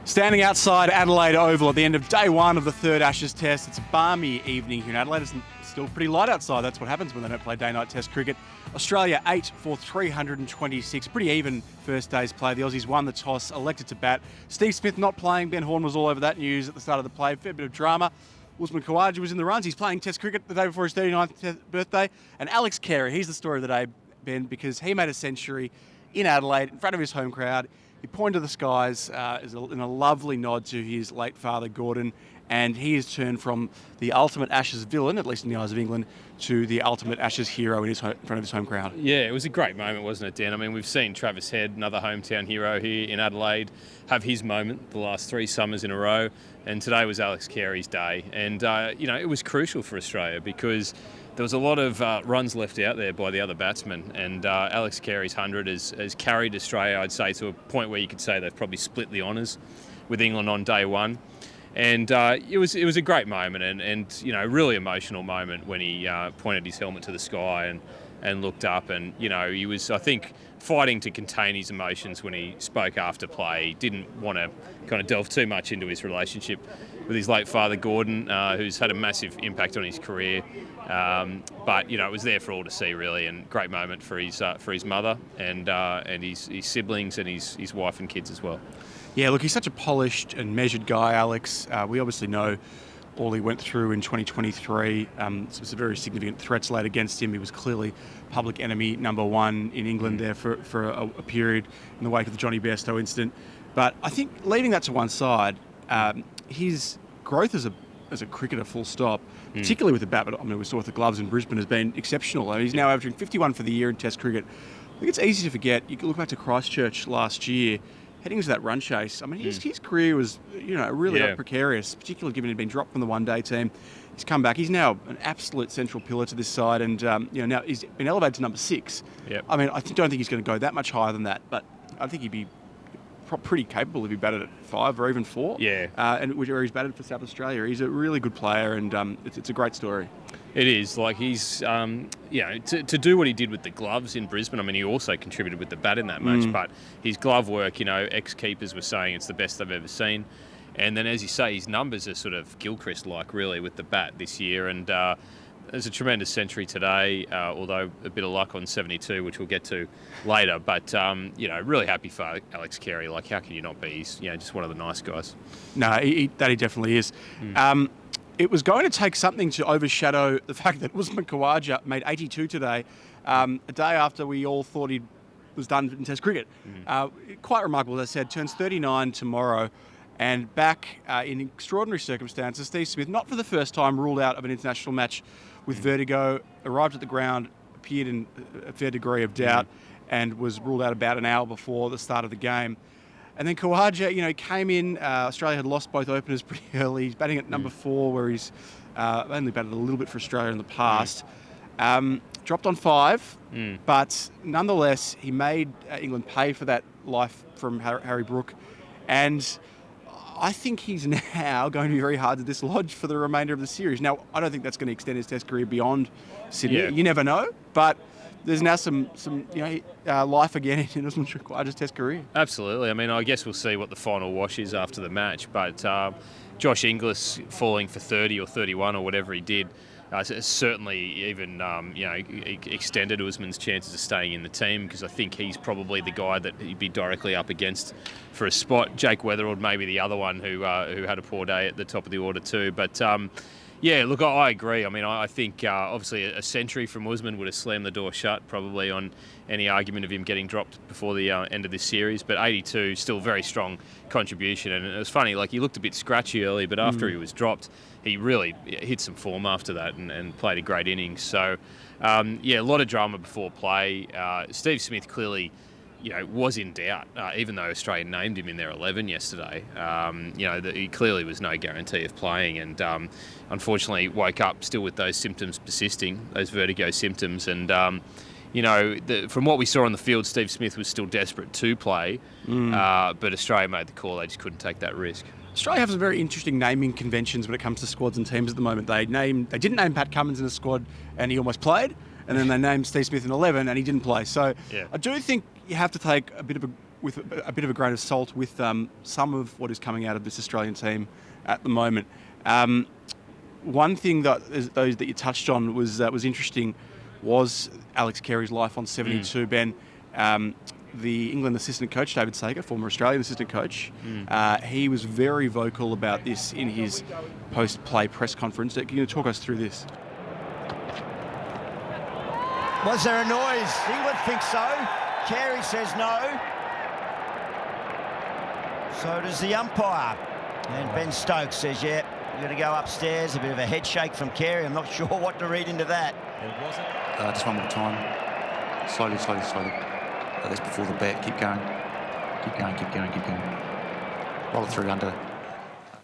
Standing outside Adelaide Oval at the end of day one of the third Ashes Test. It's a balmy evening here in Adelaide. It's still pretty light outside. That's what happens when they don't play day-night Test cricket. Australia 8 for 326. Pretty even first day's play. The Aussies won the toss, elected to bat. Steve Smith not playing. Ben Horne was all over that news at the start of the play. Fair bit of drama. Usman Khawaja was in the runs. He's playing Test cricket the day before his 39th birthday. And Alex Carey, he's the story of the day, Ben, because he made a century in Adelaide in front of his home crowd. He pointed to the skies in a lovely nod to his late father, Gordon, and he has turned from the ultimate Ashes villain, at least in the eyes of England, to the ultimate Ashes hero in front of his home crowd. Yeah, it was a great moment, wasn't it, Dan? I mean, we've seen Travis Head, another hometown hero here in Adelaide, have his moment the last 3 summers in a row, and today was Alex Carey's day. And, it was crucial for Australia because there was a lot of runs left out there by the other batsmen, and Alex Carey's 100 has carried Australia, I'd say, to a point where you could say they've probably split the honours with England on day one. And it was a great moment and a really emotional moment when he pointed his helmet to the sky and looked up, and he was, I think, fighting to contain his emotions when he spoke after play. He didn't want to kind of delve too much into his relationship with his late father Gordon, who's had a massive impact on his career. But it was there for all to see, really, and great moment for his mother and his siblings and his wife and kids as well. Yeah, look, he's such a polished and measured guy, Alex. We obviously know all he went through in 2023. Some very significant threats laid against him. He was clearly public enemy number one in England there for a period in the wake of the Johnny Bairstow incident. But I think leaving that to one side, his growth as a cricketer, full stop, particularly with the bat, but I mean, we saw with the gloves in Brisbane, has been exceptional. I mean, he's now averaging 51 for the year in Test cricket. I think it's easy to forget. You can look back to Christchurch last year, heading into that run chase. I mean, his career was, really precarious, particularly given he'd been dropped from the one-day team. He's come back. He's now an absolute central pillar to this side, and now he's been elevated to number 6. Yep. I mean, I don't think he's going to go that much higher than that, but I think he'd be pretty capable if he batted at 5 or even 4. Yeah. And where he's batted for South Australia. He's a really good player, and it's a great story. It is. Like, he's, to do what he did with the gloves in Brisbane, I mean, he also contributed with the bat in that match, but his glove work, ex-keepers were saying it's the best they've ever seen. And then, as you say, his numbers are sort of Gilchrist-like, really, with the bat this year. And there's a tremendous century today, although a bit of luck on 72, which we'll get to later. But, really happy for Alex Carey. Like, how can you not be? He's, just one of the nice guys. No, he definitely is. It was going to take something to overshadow the fact that Usman Khawaja made 82 today, a day after we all thought he was done in Test cricket. Quite remarkable, as I said, turns 39 tomorrow, and back in extraordinary circumstances. Steve Smith, not for the first time, ruled out of an international match with vertigo, arrived at the ground, appeared in a fair degree of doubt, and was ruled out about an hour before the start of the game. And then Khawaja, came in. Australia had lost both openers pretty early. He's batting at number 4, where he's only batted a little bit for Australia in the past. Dropped on 5, but nonetheless, he made England pay for that life from Harry Brook. And I think he's now going to be very hard to dislodge for the remainder of the series. Now, I don't think that's going to extend his Test career beyond Sydney. Yeah. You never know, but there's now some life again in Usman Khawaja's Test career. Absolutely. I mean, I guess we'll see what the final wash is after the match. But Josh Inglis falling for 30 or 31 or whatever he did certainly even extended Usman's chances of staying in the team, because I think he's probably the guy that he'd be directly up against for a spot. Jake Weatherald maybe the other one who had a poor day at the top of the order too. But yeah, look, I agree. I mean, I think obviously a century from Usman would have slammed the door shut probably on any argument of him getting dropped before the end of this series. But 82, still very strong contribution. And it was funny, like, he looked a bit scratchy early, but after he was dropped, he really hit some form after that and played a great innings. So, a lot of drama before play. Steve Smith clearly was in doubt, even though Australia named him in their 11 yesterday. He clearly was no guarantee of playing, and unfortunately woke up still with those symptoms persisting, those vertigo symptoms. And from what we saw on the field, Steve Smith was still desperate to play, but Australia made the call. They just couldn't take that risk. Australia have some very interesting naming conventions when it comes to squads and teams at the moment. They didn't name Pat Cummins in a squad, and he almost played. And then they named Steve Smith in 11, and he didn't play. So I do think you have to take a bit of a with a bit of a grain of salt with some of what is coming out of this Australian team at the moment. One thing that you touched on was interesting was Alex Carey's life on 72. Ben, the England assistant coach David Sager, former Australian assistant coach, he was very vocal about this in his post-play press conference. Can you talk us through this? Was there a noise? England thinks so. Carey says no. So does the umpire. And Ben Stokes says, yeah, you're going to go upstairs. A bit of a head shake from Carey. I'm not sure what to read into that. Or was it? Just one more time. Slowly. That's before the bat. Keep going. Keep going. Roll it through under.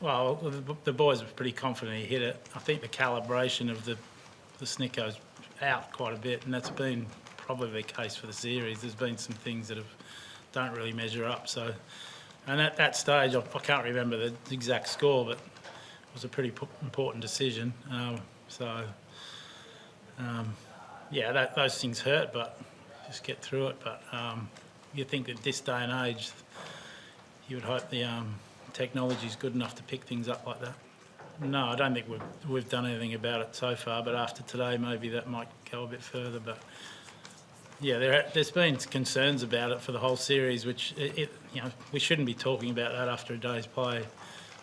Well, the boys were pretty confident he hit it. I think the calibration of the snicko's out quite a bit, and that's been probably the case for the series. There's been some things that don't really measure up. So, and at that stage, I can't remember the exact score, but it was a pretty important decision. Those things hurt, but just get through it. But you think at this day and age, you would hope the technology's good enough to pick things up like that. No, I don't think we've done anything about it so far, but after today, maybe that might go a bit further. But yeah, there's been concerns about it for the whole series, which we shouldn't be talking about that after a day's play,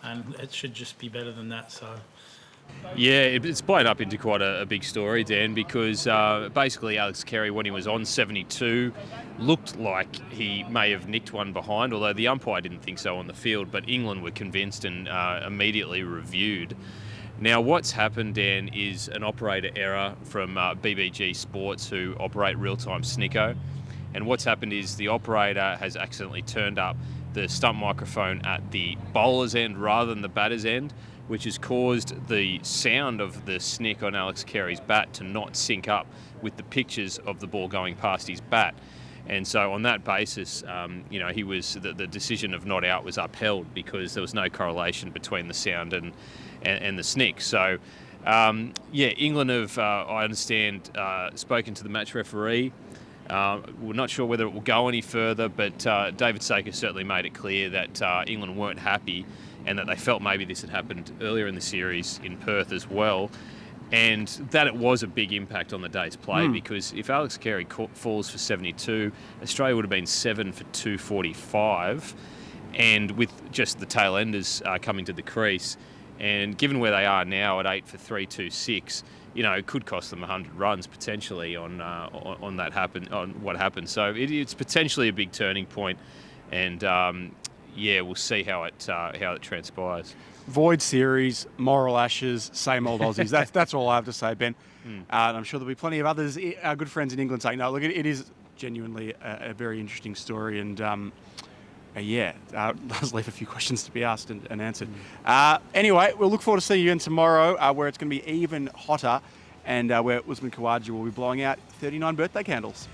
and it should just be better than that. So. Yeah, it's blown up into quite a big story, Dan, because basically Alex Carey, when he was on 72, looked like he may have nicked one behind, although the umpire didn't think so on the field, but England were convinced and immediately reviewed. Now, what's happened, Dan, is an operator error from BBG Sports, who operate real-time Snicko, and what's happened is the operator has accidentally turned up the stump microphone at the bowler's end rather than the batter's end, which has caused the sound of the snick on Alex Carey's bat to not sync up with the pictures of the ball going past his bat. And so on that basis, the decision of not out was upheld because there was no correlation between the sound and the snick. So, England have, I understand, spoken to the match referee. We're not sure whether it will go any further, but David Saker certainly made it clear that England weren't happy and that they felt maybe this had happened earlier in the series in Perth as well, and that it was a big impact on the day's play because if Alex Carey falls for 72, Australia would have been 7 for 245, and with just the tail enders coming to the crease, and given where they are now at 8 for 326, it could cost them 100 runs potentially on what happened. So it's potentially a big turning point, and we'll see how it transpires. Void series, moral ashes, same old Aussies. That's all I have to say, Ben. And I'm sure there'll be plenty of others, our good friends in England, saying, no, look, it is genuinely a very interesting story. And does leave a few questions to be asked and answered. Anyway, we'll look forward to seeing you again tomorrow, where it's going to be even hotter, and where Usman Khawaja will be blowing out 39 birthday candles.